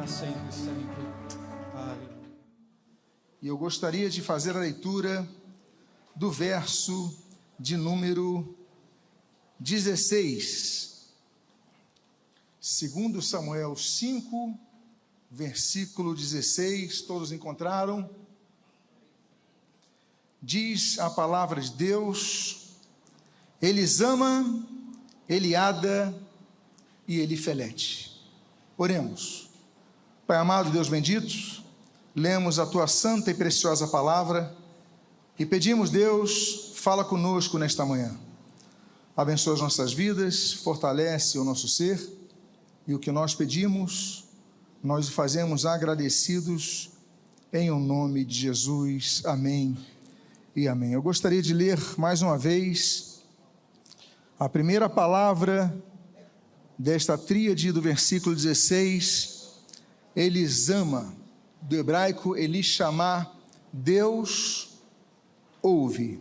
sempre, sempre. Aleluia. E eu gostaria de fazer a leitura do verso de número 16. 2 Samuel 5, versículo 16. Todos encontraram? Diz a palavra de Deus: Elisama, Eliada e Elifelete. Oremos. Pai amado, Deus bendito, lemos a tua santa e preciosa palavra e pedimos, Deus, fala conosco nesta manhã. Abençoa as nossas vidas, fortalece o nosso ser, e o que nós pedimos, nós o fazemos agradecidos em o nome de Jesus. Amém e amém. Eu gostaria de ler mais uma vez a primeira palavra desta tríade do versículo 16, Elisama, do hebraico Elishama, Deus ouve.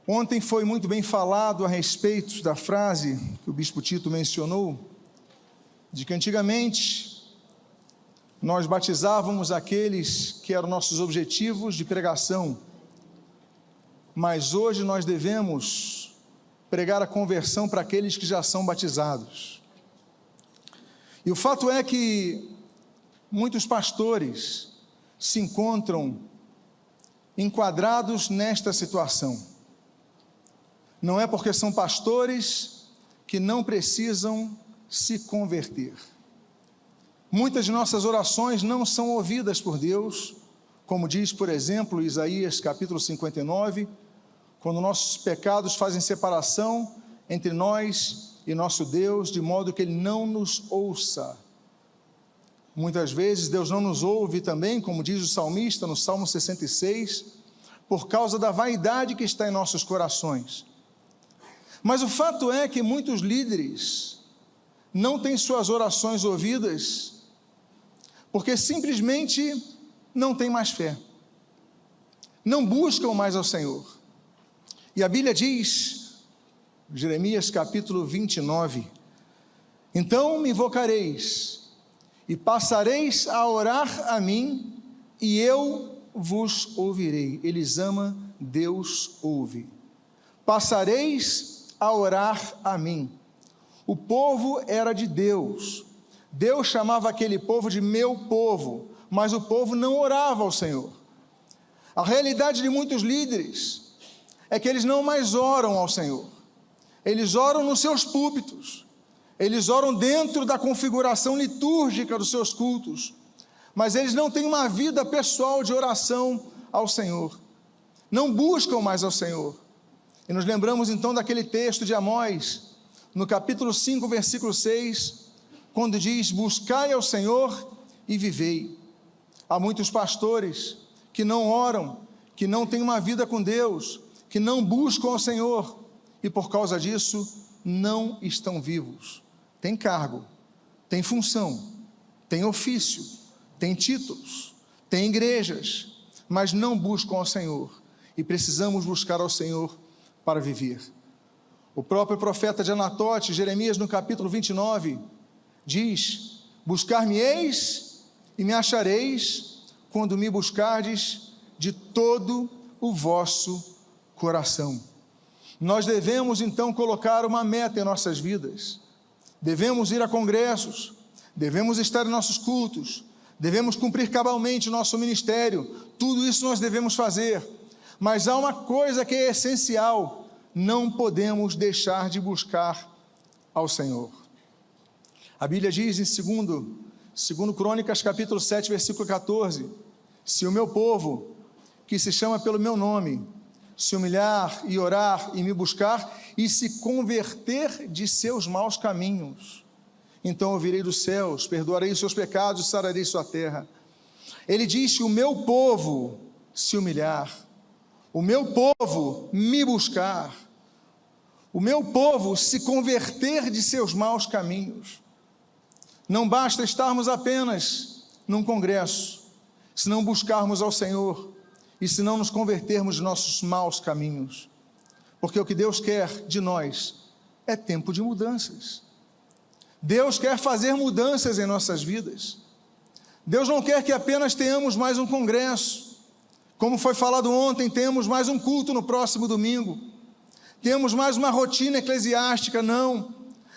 Ontem foi muito bem falado a respeito da frase que o bispo Tito mencionou, de que antigamente nós batizávamos aqueles que eram nossos objetivos de pregação, mas hoje nós devemos pregar a conversão para aqueles que já são batizados. E o fato é que muitos pastores se encontram enquadrados nesta situação. Não é porque são pastores que não precisam se converter. Muitas de nossas orações não são ouvidas por Deus, como diz, por exemplo, Isaías capítulo 59, quando nossos pecados fazem separação entre nós e nosso Deus, de modo que Ele não nos ouça. Muitas vezes Deus não nos ouve também, como diz o salmista no Salmo 66, por causa da vaidade que está em nossos corações. Mas o fato é que muitos líderes não têm suas orações ouvidas, porque simplesmente não têm mais fé, não buscam mais ao Senhor. E a Bíblia diz, Jeremias capítulo 29, então me invocareis, e passareis a orar a mim, e eu vos ouvirei. Elisama, Deus ouve. Passareis a orar a mim. O povo era de Deus. Deus chamava aquele povo de meu povo, mas o povo não orava ao Senhor. A realidade de muitos líderes é que eles não mais oram ao Senhor. Eles oram nos seus púlpitos, eles oram dentro da configuração litúrgica dos seus cultos, mas eles não têm uma vida pessoal de oração ao Senhor, não buscam mais ao Senhor. E nos lembramos então daquele texto de Amós, no capítulo 5, versículo 6, quando diz: buscai ao Senhor e vivei. Há muitos pastores que não oram, que não têm uma vida com Deus, que não buscam ao Senhor, e por causa disso não estão vivos. Tem cargo, tem função, tem ofício, tem títulos, tem igrejas, mas não buscam ao Senhor, e precisamos buscar ao Senhor para viver. O próprio profeta de Anatote, Jeremias, no capítulo 29, diz: buscar-me-eis e me achareis, quando me buscardes de todo o vosso coração. Nós devemos então colocar uma meta em nossas vidas, devemos ir a congressos, devemos estar em nossos cultos, devemos cumprir cabalmente o nosso ministério, tudo isso nós devemos fazer, mas há uma coisa que é essencial: não podemos deixar de buscar ao Senhor. A Bíblia diz em 2 Crônicas capítulo 7, versículo 14, se o meu povo, que se chama pelo meu nome, se humilhar e orar e me buscar e se converter de seus maus caminhos, então eu virei dos céus, perdoarei os seus pecados e sararei sua terra. Ele diz: o meu povo se humilhar, o meu povo me buscar, o meu povo se converter de seus maus caminhos. Não basta estarmos apenas num congresso, se não buscarmos ao Senhor e se não nos convertermos de nossos maus caminhos, porque o que Deus quer de nós é tempo de mudanças. Deus quer fazer mudanças em nossas vidas. Deus não quer que apenas tenhamos mais um congresso. Como foi falado ontem, temos mais um culto no próximo domingo. Temos mais uma rotina eclesiástica, não.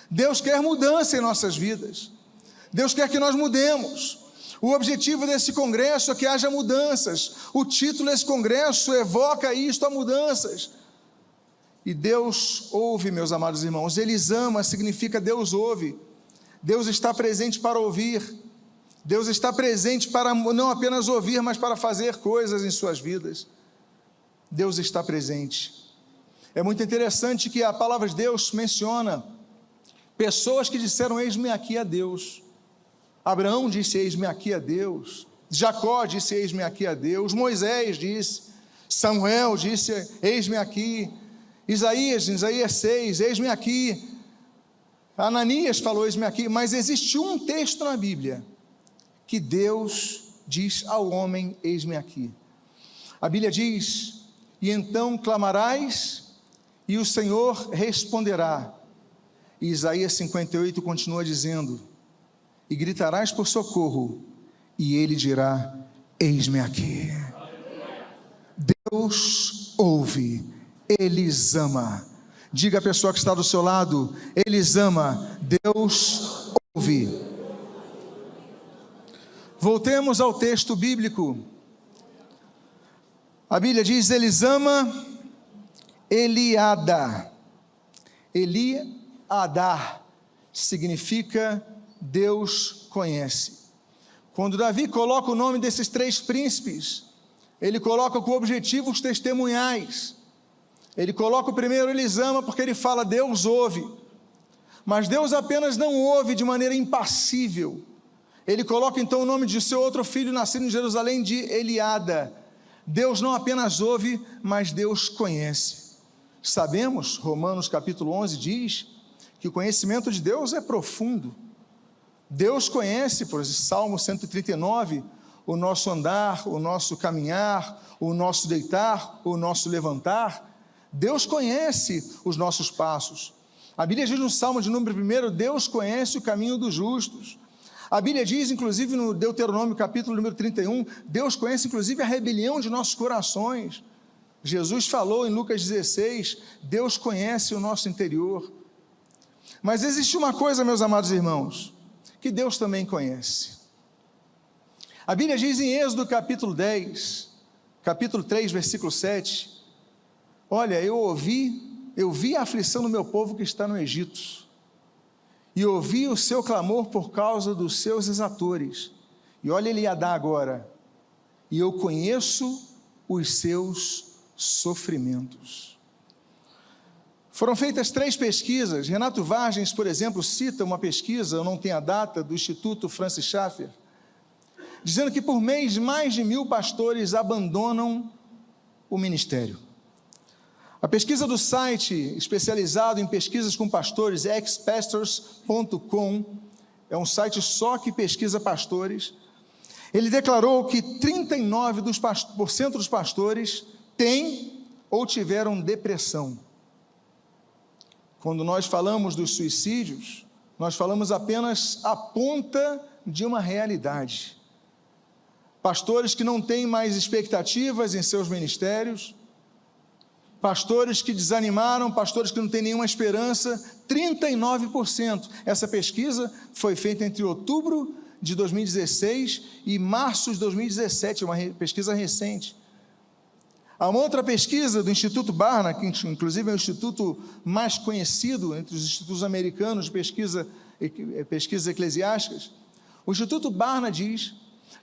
Deus quer mudança em nossas vidas. Deus quer que nós mudemos. O objetivo desse congresso é que haja mudanças. O título desse congresso evoca isto, a mudanças. E Deus ouve, meus amados irmãos. Elisama significa Deus ouve. Deus está presente para ouvir. Deus está presente para não apenas ouvir, mas para fazer coisas em suas vidas. Deus está presente. É muito interessante que a palavra de Deus menciona pessoas que disseram: eis-me aqui a Deus. Abraão disse: eis-me aqui a Deus. Jacó disse: eis-me aqui a Deus. Moisés disse, Samuel disse: eis-me aqui. Isaías 6, eis-me aqui. Ananias falou: eis-me aqui. Mas existe um texto na Bíblia que Deus diz ao homem: eis-me aqui. A Bíblia diz: e então clamarás, e o Senhor responderá. E Isaías 58 continua dizendo: e gritarás por socorro, e ele dirá: eis-me aqui. Deus ouve, Elisama. Diga à pessoa que está do seu lado: Elisama, Deus ouve. Voltemos ao texto bíblico. A Bíblia diz: Elisama, Eliada. Eliada significa Deus conhece. Quando Davi coloca o nome desses 3 príncipes, ele coloca com objetivos testemunhais. Ele coloca o primeiro Elisama porque ele fala: Deus ouve. Mas Deus apenas não ouve de maneira impassível. Ele coloca então o nome de seu outro filho nascido em Jerusalém de Eliada. Deus não apenas ouve, mas Deus conhece. Sabemos, Romanos capítulo 11 diz que o conhecimento de Deus é profundo. Deus conhece, por exemplo, Salmo 139, o nosso andar, o nosso caminhar, o nosso deitar, o nosso levantar. Deus conhece os nossos passos. A Bíblia diz no Salmo de número 1, Deus conhece o caminho dos justos. A Bíblia diz, inclusive no Deuteronômio capítulo número 31, Deus conhece inclusive a rebelião de nossos corações. Jesus falou em Lucas 16, Deus conhece o nosso interior. Mas existe uma coisa, meus amados irmãos, que Deus também conhece. A Bíblia diz em Êxodo capítulo 10, capítulo 3, versículo 7, olha, eu vi a aflição do meu povo que está no Egito, e ouvi o seu clamor por causa dos seus exatores, e olha ele ia dar agora, e eu conheço os seus sofrimentos. Foram feitas 3 pesquisas. Renato Vargens, por exemplo, cita uma pesquisa, eu não tenho a data, do Instituto Francis Schaeffer, dizendo que por mês mais de 1.000 pastores abandonam o ministério. A pesquisa do site especializado em pesquisas com pastores, expastors.com, é um site só que pesquisa pastores. Ele declarou que 39% dos pastores têm ou tiveram depressão. Quando nós falamos dos suicídios, nós falamos apenas a ponta de uma realidade. Pastores que não têm mais expectativas em seus ministérios, pastores que desanimaram, pastores que não têm nenhuma esperança, 39%. Essa pesquisa foi feita entre outubro de 2016 e março de 2017, uma pesquisa recente. Há uma outra pesquisa do Instituto Barna, que inclusive é o instituto mais conhecido entre os institutos americanos de pesquisas eclesiásticas. O Instituto Barna diz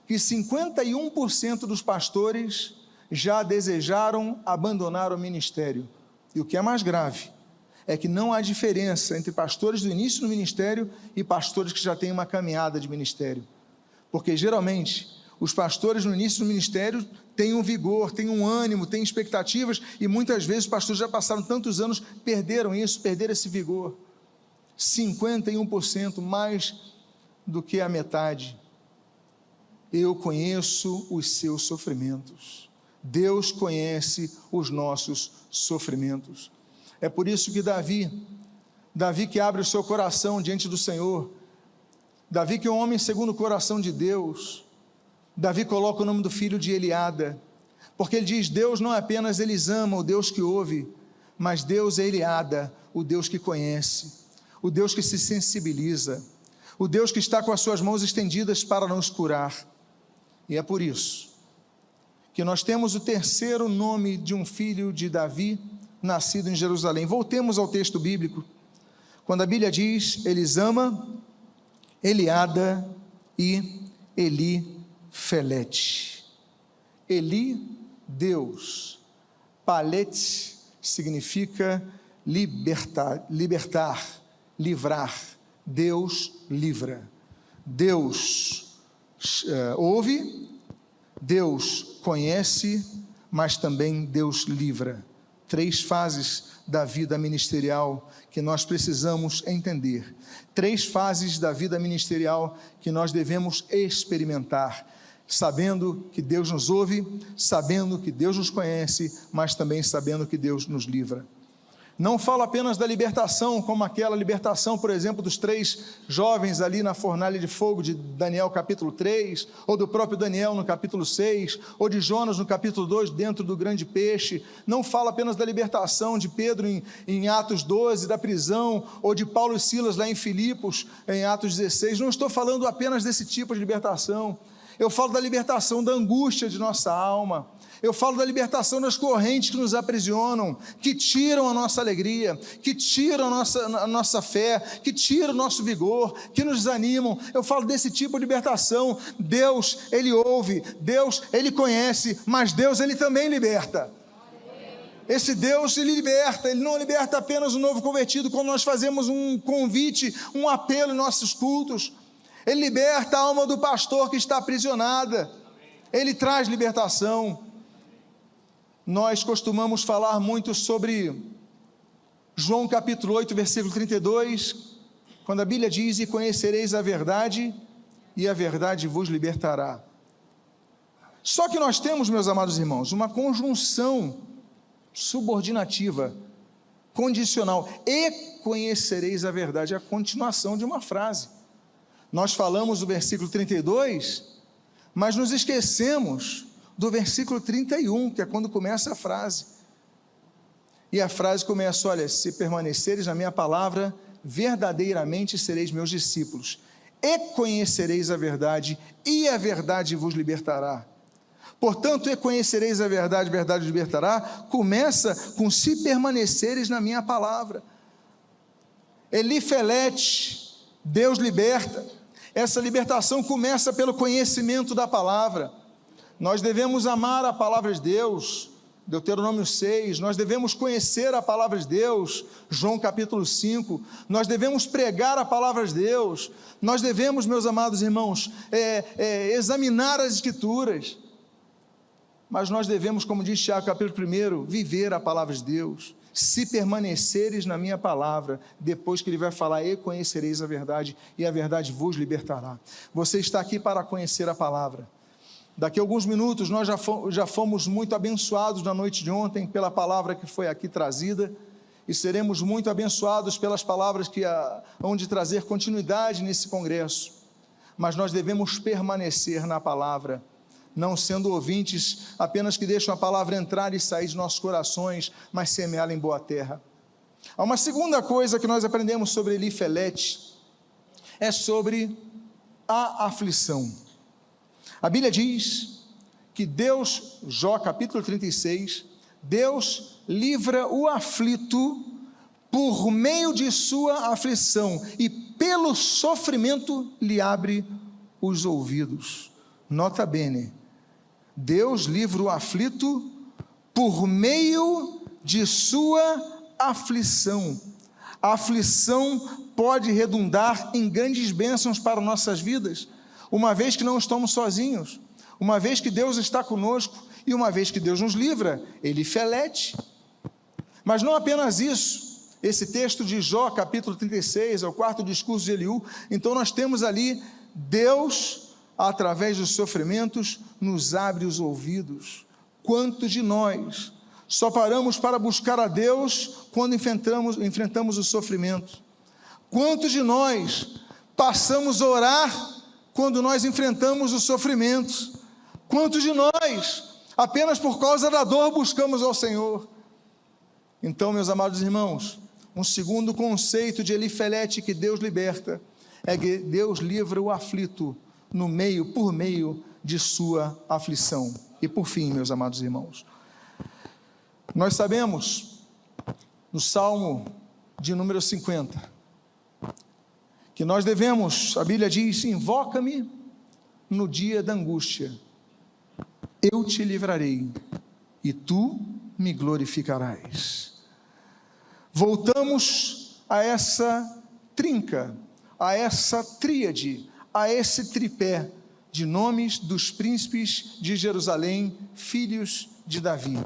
que 51% dos pastores já desejaram abandonar o ministério. E o que é mais grave é que não há diferença entre pastores do início do ministério e pastores que já têm uma caminhada de ministério. Porque geralmente os pastores no início do ministério têm um vigor, têm um ânimo, têm expectativas, e muitas vezes os pastores já passaram tantos anos, perderam esse vigor. 51%, mais do que a metade. Eu conheço os seus sofrimentos. Deus conhece os nossos sofrimentos. É por isso que Davi que abre o seu coração diante do Senhor, Davi, que é um homem segundo o coração de Deus, Davi coloca o nome do filho de Eliada, porque ele diz: Deus não é apenas Elisama, o Deus que ouve, mas Deus é Eliada, o Deus que conhece, o Deus que se sensibiliza, o Deus que está com as suas mãos estendidas para nos curar. E é por isso que nós temos o terceiro nome de um filho de Davi, nascido em Jerusalém. Voltemos ao texto bíblico, quando a Bíblia diz: Elisama, Eliada e Elifelete. Eli, Deus. Palete significa libertar, livrar. Deus livra. Deus ouve, Deus conhece, mas também Deus livra. 3 fases da vida ministerial que nós precisamos entender. 3 fases da vida ministerial que nós devemos experimentar, sabendo que Deus nos ouve, sabendo que Deus nos conhece, mas também sabendo que Deus nos livra. Não falo apenas da libertação, como aquela libertação, por exemplo, dos 3 jovens ali na fornalha de fogo de Daniel capítulo 3, ou do próprio Daniel no capítulo 6, ou de Jonas no capítulo 2, dentro do grande peixe. Não falo apenas da libertação de Pedro em Atos 12, da prisão, ou de Paulo e Silas lá em Filipos, em Atos 16. Não estou falando apenas desse tipo de libertação. Eu falo da libertação da angústia de nossa alma. Eu falo da libertação das correntes que nos aprisionam, que tiram a nossa alegria, que tiram a nossa fé, que tiram o nosso vigor, que nos desanimam. Eu falo desse tipo de libertação. Deus, Ele ouve, Deus, Ele conhece, mas Deus, Ele também liberta. Esse Deus, Ele liberta. Ele não liberta apenas o novo convertido quando nós fazemos um convite, um apelo em nossos cultos. Ele liberta a alma do pastor que está aprisionada. Ele traz libertação. Nós costumamos falar muito sobre João capítulo 8, versículo 32, quando a Bíblia diz: e conhecereis a verdade, e a verdade vos libertará. Só que nós temos, meus amados irmãos, uma conjunção subordinativa, condicional: e conhecereis a verdade, é a continuação de uma frase. Nós falamos do versículo 32, mas nos esquecemos do versículo 31, que é quando começa a frase. E a frase começa: olha, se permaneceres na minha palavra, verdadeiramente sereis meus discípulos, e conhecereis a verdade, e a verdade vos libertará. Portanto, e conhecereis a verdade, a verdade vos libertará, começa com: se permaneceres na minha palavra. Elifelete, Deus liberta. Essa libertação começa pelo conhecimento da palavra. Nós devemos amar a palavra de Deus, Deuteronômio 6, nós devemos conhecer a palavra de Deus, João capítulo 5, nós devemos pregar a palavra de Deus, nós devemos, meus amados irmãos, examinar as Escrituras, mas nós devemos, como diz Tiago capítulo 1, viver a palavra de Deus. Se permaneceres na minha palavra, depois que ele vai falar: e conhecereis a verdade, e a verdade vos libertará. Você está aqui para conhecer a palavra. Daqui a alguns minutos nós já fomos muito abençoados na noite de ontem pela palavra que foi aqui trazida, e seremos muito abençoados pelas palavras que hão de trazer continuidade nesse congresso. Mas nós devemos permanecer na palavra, não sendo ouvintes apenas que deixam a palavra entrar e sair de nossos corações, mas semeá-la em boa terra. Há uma segunda coisa que nós aprendemos sobre Elifelete, é sobre a aflição. A Bíblia diz que Deus, Jó capítulo 36, Deus livra o aflito por meio de sua aflição, e pelo sofrimento lhe abre os ouvidos. Nota bene, Deus livra o aflito por meio de sua aflição. A aflição pode redundar em grandes bênçãos para nossas vidas, uma vez que não estamos sozinhos, uma vez que Deus está conosco, e uma vez que Deus nos livra, Elifelete. Mas não apenas isso. Esse texto de Jó, capítulo 36, é o 4º discurso de Eliú. Então nós temos ali, Deus, através dos sofrimentos, nos abre os ouvidos. Quantos de nós só paramos para buscar a Deus quando enfrentamos o sofrimento? Quantos de nós passamos a orar quando nós enfrentamos os sofrimentos. Quantos de nós, apenas por causa da dor, buscamos ao Senhor? Então, meus amados irmãos, um segundo conceito de Elifelete que Deus liberta é que Deus livra o aflito por meio de sua aflição. E por fim, meus amados irmãos, nós sabemos no Salmo de número 50 que nós devemos, a Bíblia diz: invoca-me no dia da angústia, eu te livrarei e tu me glorificarás. Voltamos a essa trinca, a essa tríade, a esse tripé de nomes dos príncipes de Jerusalém, filhos de Davi.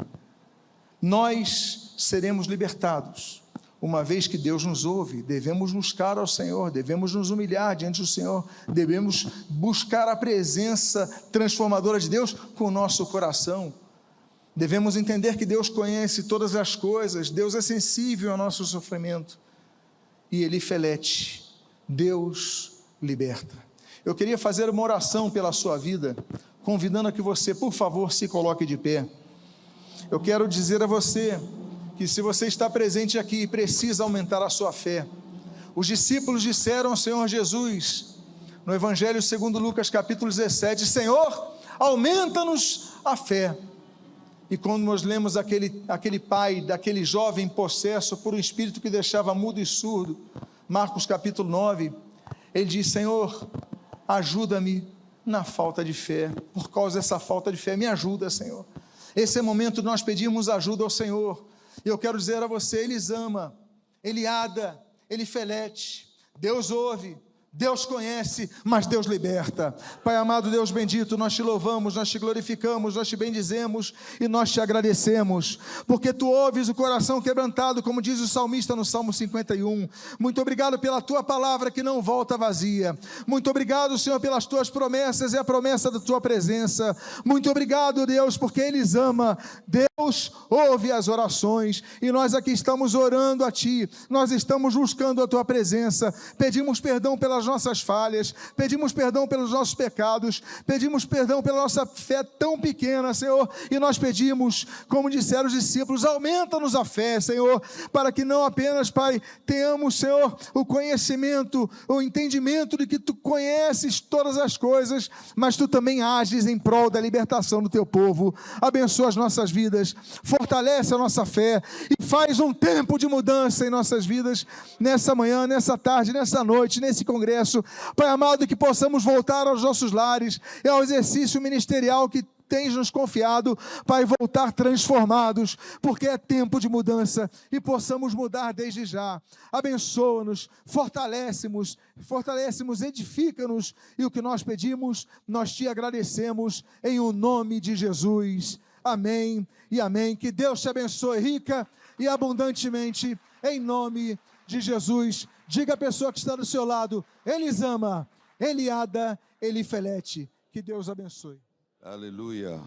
Nós seremos libertados, uma vez que Deus nos ouve. Devemos buscar ao Senhor, devemos nos humilhar diante do Senhor, devemos buscar a presença transformadora de Deus com o nosso coração. Devemos entender que Deus conhece todas as coisas, Deus é sensível ao nosso sofrimento. E Elifelete, Deus liberta. Eu queria fazer uma oração pela sua vida, convidando a que você, por favor, se coloque de pé. Eu quero dizer a você que se você está presente aqui, precisa aumentar a sua fé. Os discípulos disseram ao Senhor Jesus, no Evangelho segundo Lucas capítulo 17, Senhor, aumenta-nos a fé. E quando nós lemos aquele pai, daquele jovem possesso por um espírito que deixava mudo e surdo, Marcos capítulo 9, ele diz: Senhor, ajuda-me na falta de fé, por causa dessa falta de fé, me ajuda, Senhor. Esse é o momento de nós pedirmos ajuda ao Senhor. E eu quero dizer a você, Ele ama, Ele ada, Ele felete, Deus ouve, Deus conhece, mas Deus liberta. Pai amado, Deus bendito, nós te louvamos, nós te glorificamos, nós te bendizemos e nós te agradecemos, porque tu ouves o coração quebrantado, como diz o salmista no Salmo 51. Muito obrigado pela tua palavra que não volta vazia. Muito obrigado, Senhor, pelas tuas promessas e a promessa da tua presença. Muito obrigado, Deus, porque Ele ama. Deus ouve as orações e nós aqui estamos orando a ti, nós estamos buscando a tua presença. Pedimos perdão pelas nossas falhas, pedimos perdão pelos nossos pecados, pedimos perdão pela nossa fé tão pequena, Senhor, e nós pedimos, como disseram os discípulos, aumenta-nos a fé, Senhor, para que não apenas, Pai, tenhamos, Senhor, o conhecimento, o entendimento de que tu conheces todas as coisas, mas tu também ages em prol da libertação do teu povo. Abençoa as nossas vidas, fortalece a nossa fé e faz um tempo de mudança em nossas vidas, nessa manhã, nessa tarde, nessa noite, nesse congresso. Pai amado, que possamos voltar aos nossos lares e ao exercício ministerial que tens nos confiado, Pai, voltar transformados, porque é tempo de mudança e possamos mudar desde já. Abençoa-nos, fortalece-nos, edifica-nos, e o que nós pedimos, nós te agradecemos em o nome de Jesus. Amém e amém. Que Deus te abençoe rica e abundantemente, em nome de Jesus. Diga à pessoa que está do seu lado: Ele ama, Ele ada, Ele felete. Que Deus abençoe. Aleluia.